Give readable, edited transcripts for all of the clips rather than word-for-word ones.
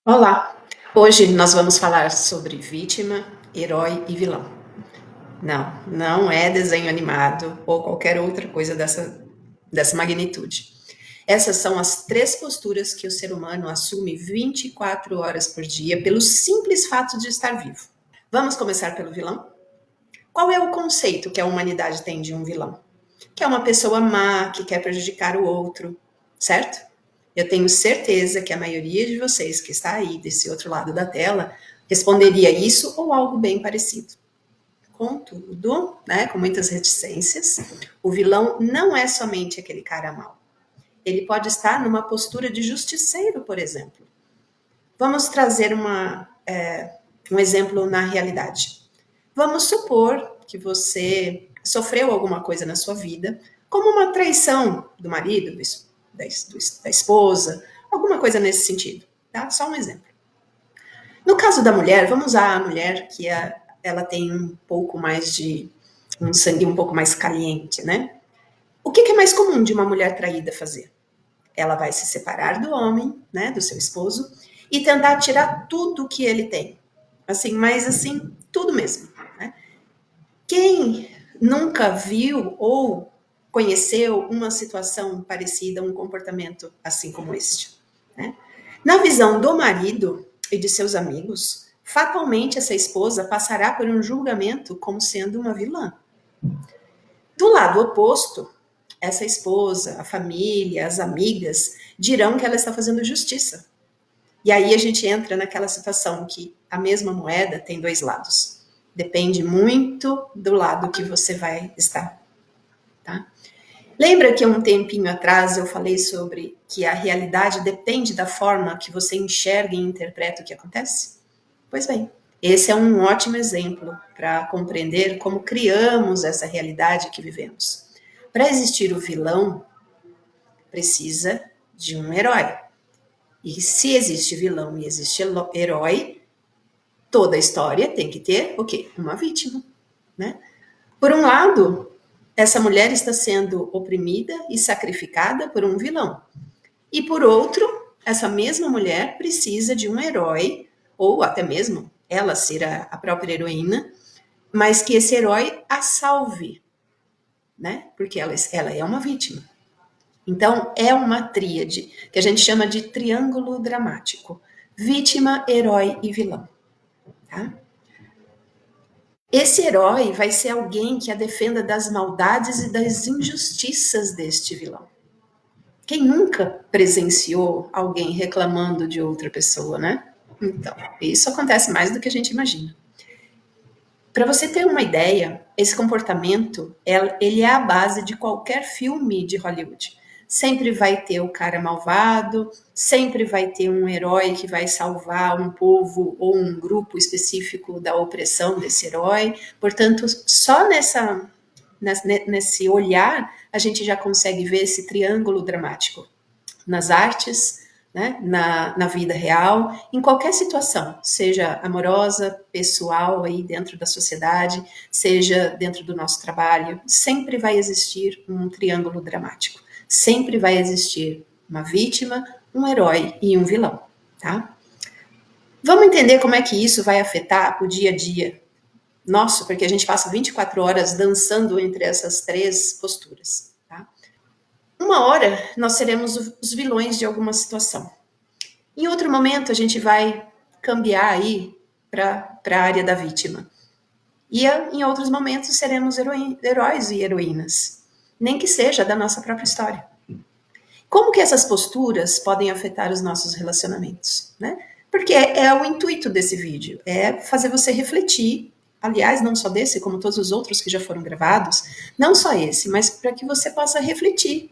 Olá! Hoje nós vamos falar sobre vítima, herói e vilão. Não é desenho animado ou qualquer outra coisa dessa magnitude. Essas são as três posturas que o ser humano assume 24 horas por dia pelo simples fato de estar vivo. Vamos começar pelo vilão? Qual é o conceito que a humanidade tem de um vilão? Que é uma pessoa má, que quer prejudicar o outro, certo? Eu tenho certeza que a maioria de vocês que está aí desse outro lado da tela responderia isso ou algo bem parecido. Contudo, com muitas reticências, o vilão não é somente aquele cara mau. Ele pode estar numa postura de justiceiro, por exemplo. Vamos trazer um exemplo na realidade. Vamos supor que você sofreu alguma coisa na sua vida, como uma traição do marido, da esposa, alguma coisa nesse sentido. Tá? Só um exemplo. No caso da mulher, vamos usar a mulher ela tem um pouco mais de um sangue um pouco mais caliente, né? O que é mais comum de uma mulher traída fazer? Ela vai se separar do homem, né, do seu esposo, e tentar tirar tudo que ele tem. Assim, mas assim, tudo mesmo. Né? Quem nunca viu ou conheceu uma situação parecida, um comportamento assim como este? Né? Na visão do marido e de seus amigos, fatalmente essa esposa passará por um julgamento como sendo uma vilã. Do lado oposto, essa esposa, a família, as amigas dirão que ela está fazendo justiça. E aí a gente entra naquela situação que a mesma moeda tem dois lados. Depende muito do lado que você vai estar. Tá? Lembra que um tempinho atrás eu falei sobre que a realidade depende da forma que você enxerga e interpreta o que acontece? Pois bem, esse é um ótimo exemplo para compreender como criamos essa realidade que vivemos. Para existir o vilão, precisa de um herói. E se existe vilão e existe herói, toda história tem que ter o quê? Uma vítima, né? Por um lado, essa mulher está sendo oprimida e sacrificada por um vilão. E por outro, essa mesma mulher precisa de um herói, ou até mesmo ela ser a própria heroína, mas que esse herói a salve, né? Porque ela é uma vítima. Então, é uma tríade que a gente chama de triângulo dramático: vítima, herói e vilão. Tá? Esse herói vai ser alguém que a defenda das maldades e das injustiças deste vilão. Quem nunca presenciou alguém reclamando de outra pessoa, né? Então, isso acontece mais do que a gente imagina. Para você ter uma ideia, esse comportamento, ele é a base de qualquer filme de Hollywood. Sempre vai ter o cara malvado, sempre vai ter um herói que vai salvar um povo ou um grupo específico da opressão desse herói. Portanto, só nesse olhar, a gente já consegue ver esse triângulo dramático nas artes, né, na vida real, em qualquer situação, seja amorosa, pessoal, aí dentro da sociedade, seja dentro do nosso trabalho, sempre vai existir um triângulo dramático. Sempre vai existir uma vítima, um herói e um vilão, tá? Vamos entender como é que isso vai afetar o dia a dia nosso, porque a gente passa 24 horas dançando entre essas três posturas, tá? Uma hora nós seremos os vilões de alguma situação. Em outro momento a gente vai cambiar aí para a área da vítima. E em outros momentos seremos heróis e heroínas, nem que seja da nossa própria história. Como que essas posturas podem afetar os nossos relacionamentos, né? Porque é o intuito desse vídeo, é fazer você refletir, aliás, não só desse, como todos os outros que já foram gravados, não só esse, mas para que você possa refletir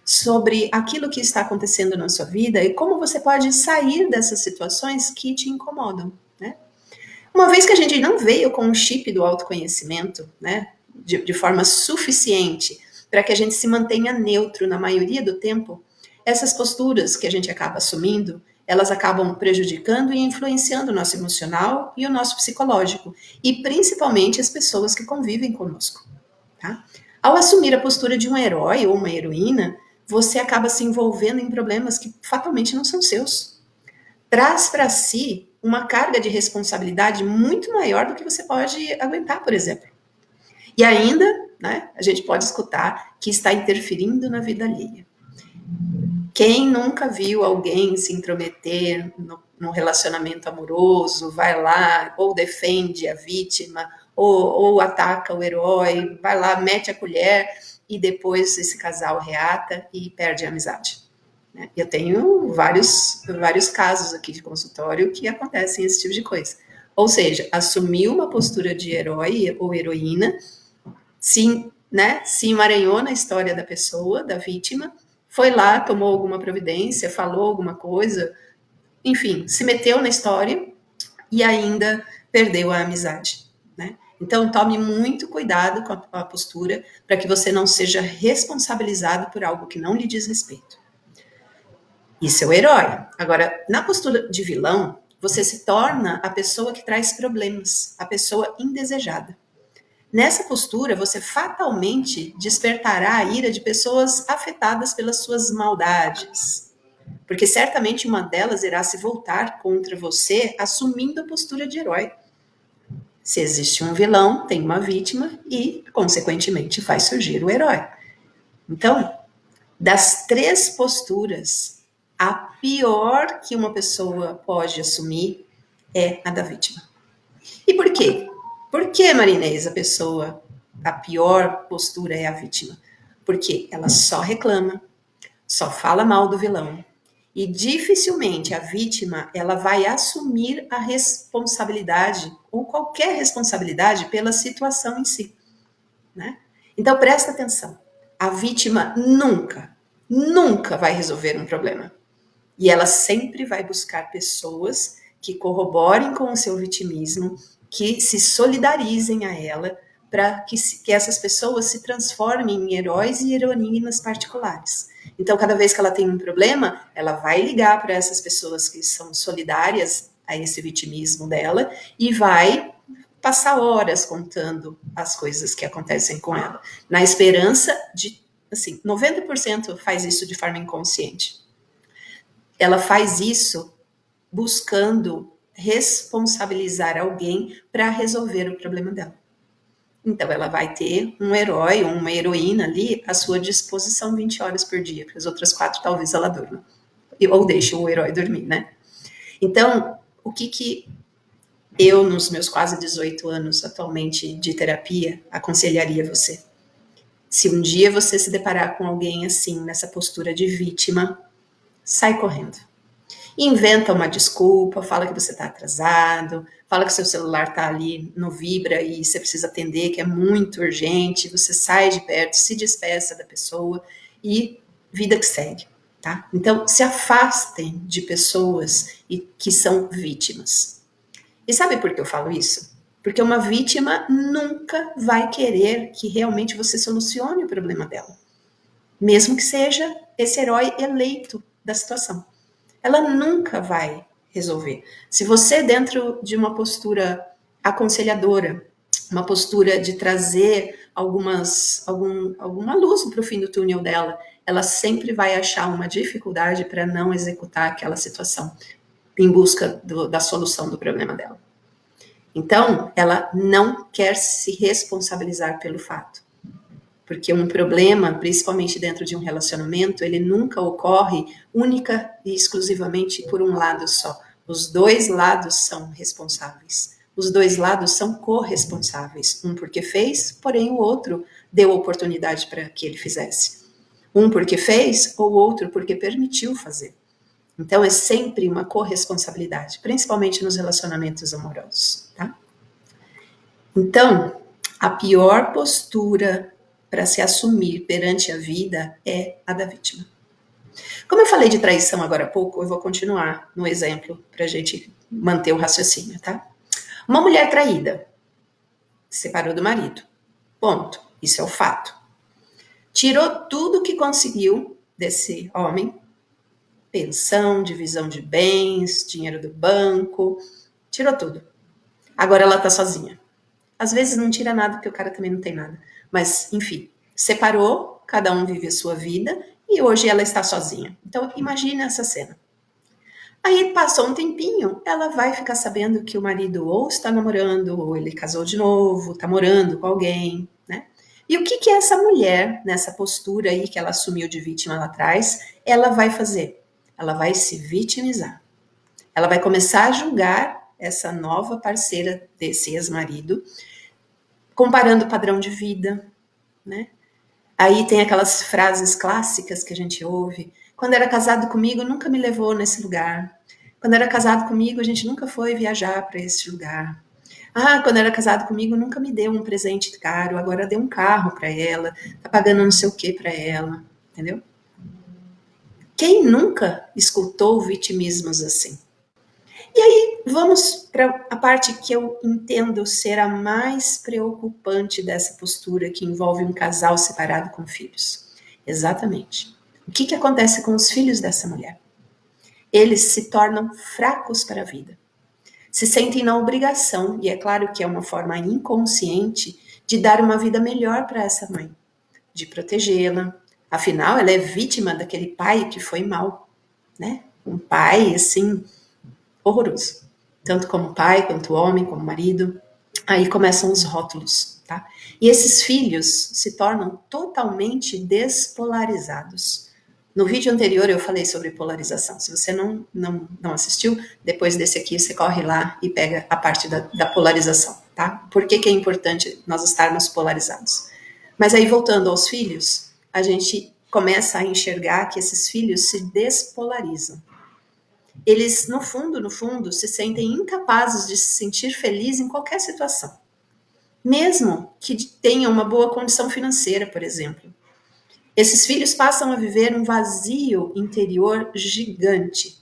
sobre aquilo que está acontecendo na sua vida e como você pode sair dessas situações que te incomodam, né? Uma vez que a gente não veio com o chip do autoconhecimento, né, de forma suficiente para que a gente se mantenha neutro na maioria do tempo, essas posturas que a gente acaba assumindo, elas acabam prejudicando e influenciando o nosso emocional e o nosso psicológico, e principalmente as pessoas que convivem conosco. Tá? Ao assumir a postura de um herói ou uma heroína, você acaba se envolvendo em problemas que fatalmente não são seus. traz para si uma carga de responsabilidade muito maior do que você pode aguentar, por exemplo. E ainda, né, a gente pode escutar que está interferindo na vida alheia. Quem nunca viu alguém se intrometer no relacionamento amoroso, vai lá, ou defende a vítima, ou ataca o herói, vai lá, mete a colher, e depois esse casal reata e perde a amizade. Né? Eu tenho vários casos aqui de consultório que acontecem esse tipo de coisa. Ou seja, assumiu uma postura de herói ou heroína, se emaranhou na história da pessoa, da vítima, foi lá, tomou alguma providência, falou alguma coisa, enfim, se meteu na história e ainda perdeu a amizade. Né? Então, tome muito cuidado com a postura para que você não seja responsabilizado por algo que não lhe diz respeito. Isso é o herói. Agora, na postura de vilão, você se torna a pessoa que traz problemas, a pessoa indesejada. Nessa postura, você fatalmente despertará a ira de pessoas afetadas pelas suas maldades, porque certamente uma delas irá se voltar contra você, assumindo a postura de herói. Se existe um vilão, tem uma vítima e, consequentemente, vai surgir o herói. Então, das três posturas, a pior que uma pessoa pode assumir é a da vítima. E por quê? Por que, Marinês, a pior postura é a vítima? Porque ela só reclama, só fala mal do vilão. E dificilmente a vítima ela vai assumir a responsabilidade ou qualquer responsabilidade pela situação em si. Né? Então presta atenção. A vítima nunca vai resolver um problema. E ela sempre vai buscar pessoas que corroborem com o seu vitimismo, que se solidarizem a ela, para que essas pessoas se transformem em heróis e heroínas particulares. Então, cada vez que ela tem um problema, ela vai ligar para essas pessoas que são solidárias a esse vitimismo dela e vai passar horas contando as coisas que acontecem com ela, na esperança de, assim, 90% faz isso de forma inconsciente. Ela faz isso buscando responsabilizar alguém para resolver o problema dela. Então, ela vai ter um herói ou uma heroína ali à sua disposição 20 horas por dia, porque as outras 4 talvez ela durma. Ou deixe o herói dormir, né? Então, o que eu, nos meus quase 18 anos atualmente de terapia, aconselharia você? Se um dia você se deparar com alguém assim, nessa postura de vítima, sai correndo. Inventa uma desculpa, fala que você está atrasado, fala que seu celular está ali no vibra e você precisa atender, que é muito urgente, você sai de perto, se despeça da pessoa e vida que segue, tá? Então, se afastem de pessoas que são vítimas. E sabe por que eu falo isso? Porque uma vítima nunca vai querer que realmente você solucione o problema dela, mesmo que seja esse herói eleito da situação. Ela nunca vai resolver. Se você, dentro de uma postura aconselhadora, uma postura de trazer alguma luz para o fim do túnel dela, ela sempre vai achar uma dificuldade para não executar aquela situação em busca da solução do problema dela. Então, ela não quer se responsabilizar pelo fato. Porque um problema, principalmente dentro de um relacionamento, ele nunca ocorre única e exclusivamente por um lado só. Os dois lados são responsáveis. Os dois lados são corresponsáveis. Um porque fez, porém o outro deu oportunidade para que ele fizesse. Um porque fez, ou o outro porque permitiu fazer. Então é sempre uma corresponsabilidade, principalmente nos relacionamentos amorosos, tá? Então, a pior postura para se assumir perante a vida é a da vítima. Como eu falei de traição agora há pouco, eu vou continuar no exemplo para a gente manter o raciocínio, tá? Uma mulher traída se separou do marido. Ponto. Isso é o fato. Tirou tudo que conseguiu desse homem, pensão, divisão de bens, dinheiro do banco, tirou tudo. Agora ela tá sozinha. Às vezes não tira nada, porque o cara também não tem nada. Mas, enfim, separou, cada um vive a sua vida, e hoje ela está sozinha. Então, imagine essa cena. Aí passou um tempinho, ela vai ficar sabendo que o marido ou está namorando, ou ele casou de novo, está morando com alguém, né? E o que que essa mulher, nessa postura aí que ela assumiu de vítima lá atrás, ela vai fazer? Ela vai se vitimizar. Ela vai começar a julgar essa nova parceira desse ex-marido, comparando o padrão de vida, né? Aí tem aquelas frases clássicas que a gente ouve. Quando era casado comigo, nunca me levou nesse lugar. Quando era casado comigo, a gente nunca foi viajar para esse lugar. Ah, quando era casado comigo, nunca me deu um presente caro, agora deu um carro para ela, tá pagando não sei o que para ela, entendeu? Quem nunca escutou vitimismos assim? E aí, vamos para a parte que eu entendo ser a mais preocupante dessa postura que envolve um casal separado com filhos. Exatamente. O que acontece com os filhos dessa mulher? Eles se tornam fracos para a vida. Se sentem na obrigação, e é claro que é uma forma inconsciente, de dar uma vida melhor para essa mãe, de protegê-la. Afinal, ela é vítima daquele pai que foi mal, né? Um pai, assim, horroroso. Tanto como pai, quanto homem, como marido. Aí começam os rótulos, tá? E esses filhos se tornam totalmente despolarizados. No vídeo anterior eu falei sobre polarização. Se você não assistiu, depois desse aqui você corre lá e pega a parte da polarização, tá? Por que é importante nós estarmos polarizados? Mas aí, voltando aos filhos, a gente começa a enxergar que esses filhos se despolarizam. Eles, no fundo, se sentem incapazes de se sentir felizes em qualquer situação. Mesmo que tenham uma boa condição financeira, por exemplo. Esses filhos passam a viver um vazio interior gigante.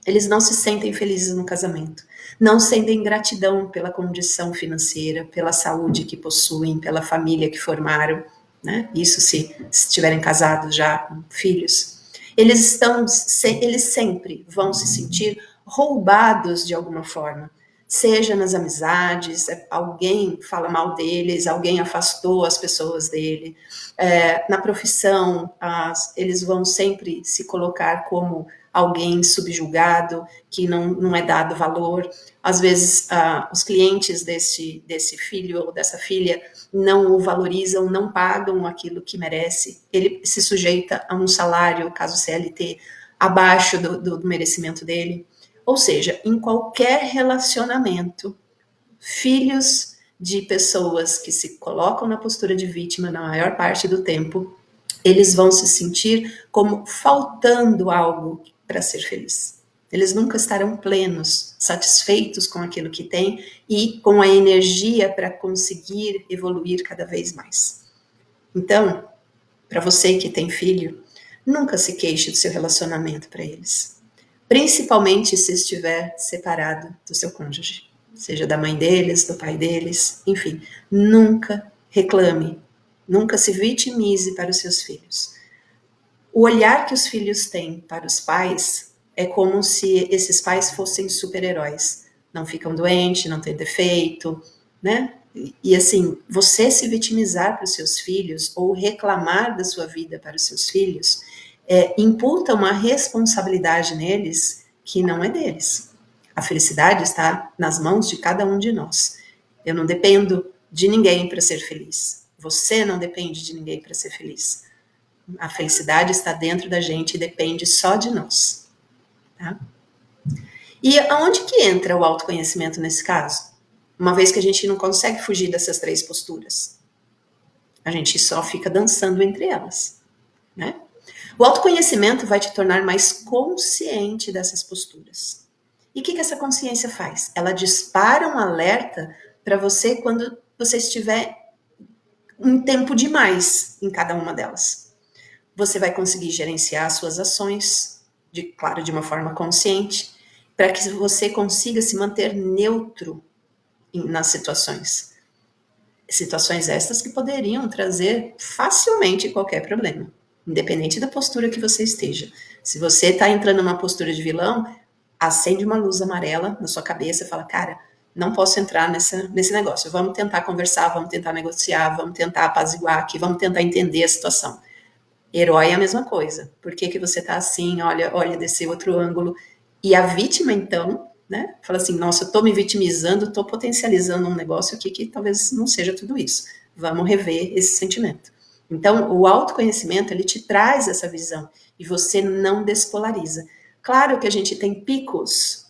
Eles não se sentem felizes no casamento. Não sentem gratidão pela condição financeira, pela saúde que possuem, pela família que formaram, né? Isso se estiverem casados já com filhos. Eles sempre vão se sentir roubados de alguma forma, seja nas amizades, alguém fala mal deles, alguém afastou as pessoas dele, na profissão, eles vão sempre se colocar como alguém subjugado, que não é dado valor. Às vezes, os clientes desse filho ou dessa filha não o valorizam, não pagam aquilo que merece. Ele se sujeita a um salário, caso CLT, abaixo do merecimento dele. Ou seja, em qualquer relacionamento, filhos de pessoas que se colocam na postura de vítima na maior parte do tempo, eles vão se sentir como faltando algo para ser feliz. Eles nunca estarão plenos, satisfeitos com aquilo que têm e com a energia para conseguir evoluir cada vez mais. Então, para você que tem filho, nunca se queixe do seu relacionamento para eles. Principalmente se estiver separado do seu cônjuge, seja da mãe deles, do pai deles, enfim, nunca reclame, nunca se vitimize para os seus filhos. O olhar que os filhos têm para os pais é como se esses pais fossem super-heróis. Não ficam doentes, não têm defeito, né? E assim, você se vitimizar para os seus filhos ou reclamar da sua vida para os seus filhos imputa uma responsabilidade neles que não é deles. A felicidade está nas mãos de cada um de nós. Eu não dependo de ninguém para ser feliz. Você não depende de ninguém para ser feliz. A felicidade está dentro da gente e depende só de nós. Tá? E aonde que entra o autoconhecimento nesse caso? Uma vez que a gente não consegue fugir dessas três posturas. A gente só fica dançando entre elas. Né? O autoconhecimento vai te tornar mais consciente dessas posturas. E o que essa consciência faz? Ela dispara um alerta para você quando você estiver um tempo demais em cada uma delas. Você vai conseguir gerenciar suas ações, claro, de uma forma consciente, para que você consiga se manter neutro nas situações. Situações estas que poderiam trazer facilmente qualquer problema, independente da postura que você esteja. Se você está entrando numa postura de vilão, acende uma luz amarela na sua cabeça e fala, cara, não posso entrar nesse negócio, vamos tentar conversar, vamos tentar negociar, vamos tentar apaziguar aqui, vamos tentar entender a situação. Herói é a mesma coisa. Por que você tá assim? Olha desse outro ângulo. E a vítima, então, né, fala assim, nossa, eu tô me vitimizando, tô potencializando um negócio aqui que talvez não seja tudo isso. Vamos rever esse sentimento. Então, o autoconhecimento, ele te traz essa visão e você não despolariza. Claro que a gente tem picos,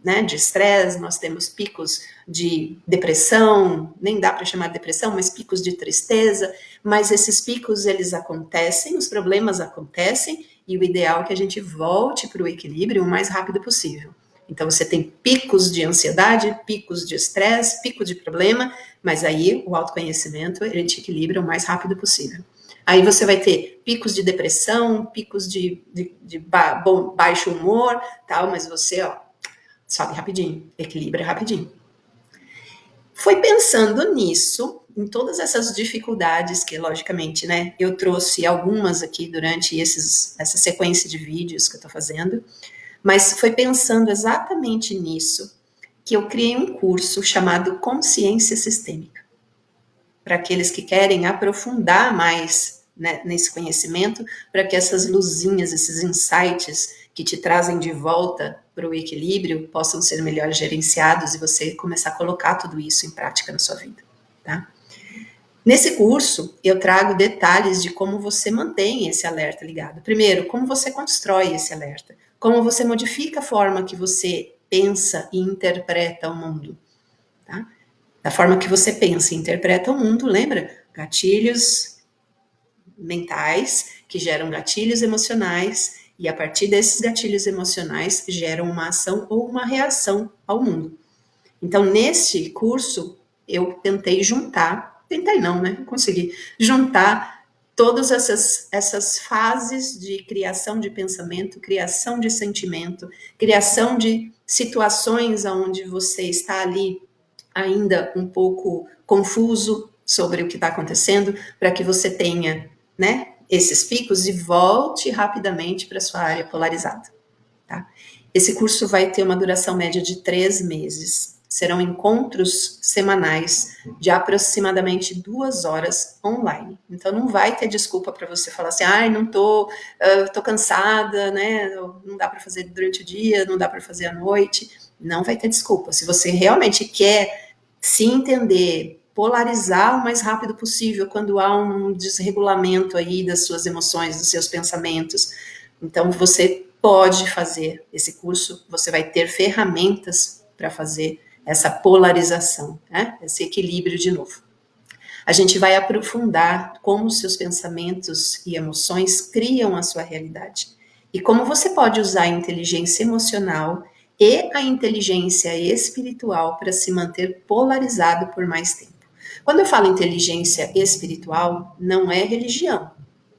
né, de estresse, nós temos picos de depressão, nem dá para chamar de depressão, mas picos de tristeza, mas esses picos, eles acontecem, os problemas acontecem, e o ideal é que a gente volte para o equilíbrio o mais rápido possível. Então, você tem picos de ansiedade, picos de estresse, pico de problema, mas aí o autoconhecimento, ele te equilibra o mais rápido possível. Aí você vai ter picos de depressão, picos de baixo humor, tal, mas você, ó, sobe rapidinho, equilibra rapidinho. Foi pensando nisso, em todas essas dificuldades que, logicamente, né, eu trouxe algumas aqui durante essa sequência de vídeos que eu estou fazendo, mas foi pensando exatamente nisso que eu criei um curso chamado Consciência Sistêmica, para aqueles que querem aprofundar mais, né, nesse conhecimento, para que essas luzinhas, esses insights que te trazem de volta para o equilíbrio possam ser melhor gerenciados e você começar a colocar tudo isso em prática na sua vida, tá? Nesse curso, eu trago detalhes de como você mantém esse alerta ligado. Primeiro, como você constrói esse alerta, como você modifica a forma que você pensa e interpreta o mundo, tá? Da forma que você pensa e interpreta o mundo, lembra? Gatilhos mentais que geram gatilhos emocionais e a partir desses gatilhos emocionais geram uma ação ou uma reação ao mundo. Então, neste curso, eu tentei não, né? Consegui juntar todas essas fases de criação de pensamento, criação de sentimento, criação de situações onde você está ali ainda um pouco confuso sobre o que está acontecendo, para que você tenha, né, esses picos e volte rapidamente para sua área polarizada. Tá? Esse curso vai ter uma duração média de 3 meses. Serão encontros semanais de aproximadamente 2 horas online. Então não vai ter desculpa para você falar assim, ai, não tô, tô cansada, né? Não dá para fazer durante o dia, não dá para fazer à noite. Não vai ter desculpa. Se você realmente quer se entender, polarizar o mais rápido possível quando há um desregulamento aí das suas emoções, dos seus pensamentos. Então, você pode fazer esse curso, você vai ter ferramentas para fazer essa polarização, né? Esse equilíbrio de novo. A gente vai aprofundar como os seus pensamentos e emoções criam a sua realidade e como você pode usar a inteligência emocional e a inteligência espiritual para se manter polarizado por mais tempo. Quando eu falo inteligência espiritual, não é religião,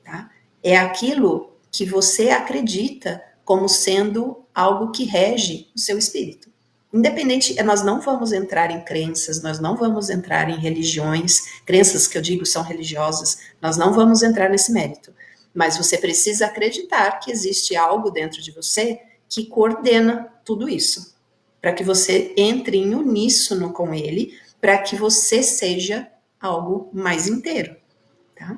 tá? É aquilo que você acredita como sendo algo que rege o seu espírito. Independente, nós não vamos entrar em crenças, nós não vamos entrar em religiões, crenças que eu digo são religiosas, nós não vamos entrar nesse mérito. Mas você precisa acreditar que existe algo dentro de você que coordena tudo isso, para que você entre em uníssono com ele, para que você seja algo mais inteiro, tá?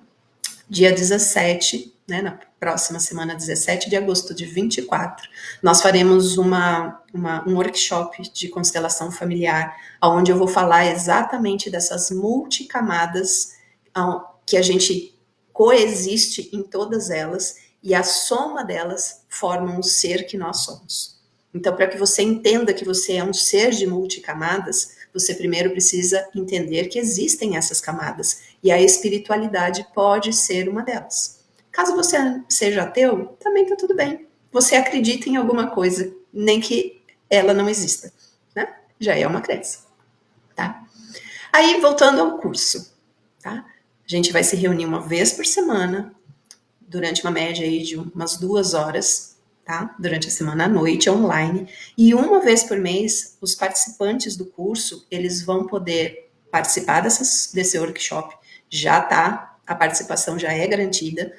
Dia 17, né, na próxima semana, 17 de agosto de 24, nós faremos um workshop de constelação familiar, onde eu vou falar exatamente dessas multicamadas que a gente coexiste em todas elas e a soma delas forma um ser que nós somos. Então, para que você entenda que você é um ser de multicamadas, você primeiro precisa entender que existem essas camadas e a espiritualidade pode ser uma delas. Caso você seja ateu, também está tudo bem. Você acredita em alguma coisa, nem que ela não exista, né? Já é uma crença, tá? Aí, voltando ao curso, tá? A gente vai se reunir uma vez por semana, durante uma média aí de umas 2 horas, tá? Durante a semana à noite, online. E uma vez por mês, os participantes do curso, eles vão poder participar desse workshop. Já tá, a participação já é garantida.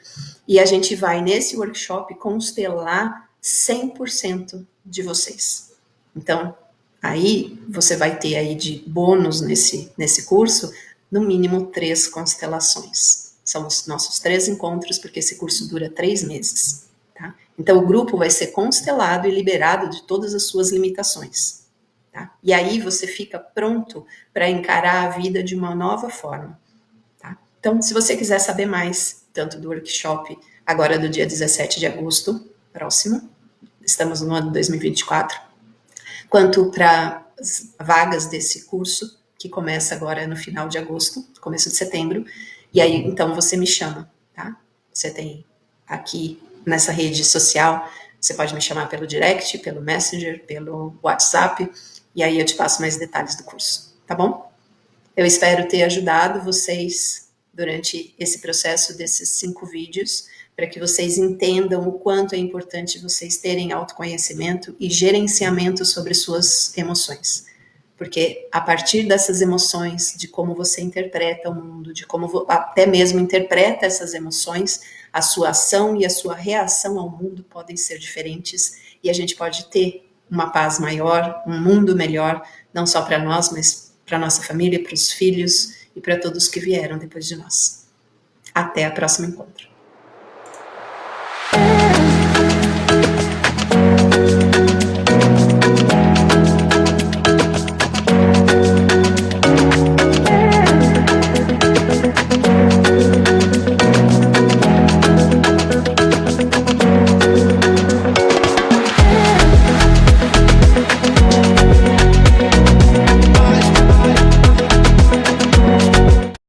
E a gente vai, nesse workshop, constelar 100% de vocês. Então, aí você vai ter aí de bônus nesse curso, no mínimo 3 constelações. São os nossos 3 encontros, porque esse curso dura 3 meses, tá? Então, o grupo vai ser constelado e liberado de todas as suas limitações. Tá? E aí você fica pronto para encarar a vida de uma nova forma. Tá? Então, se você quiser saber mais, tanto do workshop, agora do dia 17 de agosto, próximo, estamos no ano 2024, quanto para as vagas desse curso, que começa agora no final de agosto, começo de setembro, e aí então você me chama, tá? Você tem aqui nessa rede social, você pode me chamar pelo direct, pelo Messenger, pelo WhatsApp, e aí eu te passo mais detalhes do curso, tá bom? Eu espero ter ajudado vocês durante esse processo desses 5 vídeos, para que vocês entendam o quanto é importante vocês terem autoconhecimento e gerenciamento sobre suas emoções. Porque a partir dessas emoções, de como você interpreta o mundo, de como até mesmo interpreta essas emoções, a sua ação e a sua reação ao mundo podem ser diferentes e a gente pode ter uma paz maior, um mundo melhor, não só para nós, mas para nossa família, para os filhos e para todos que vieram depois de nós. Até o próximo encontro.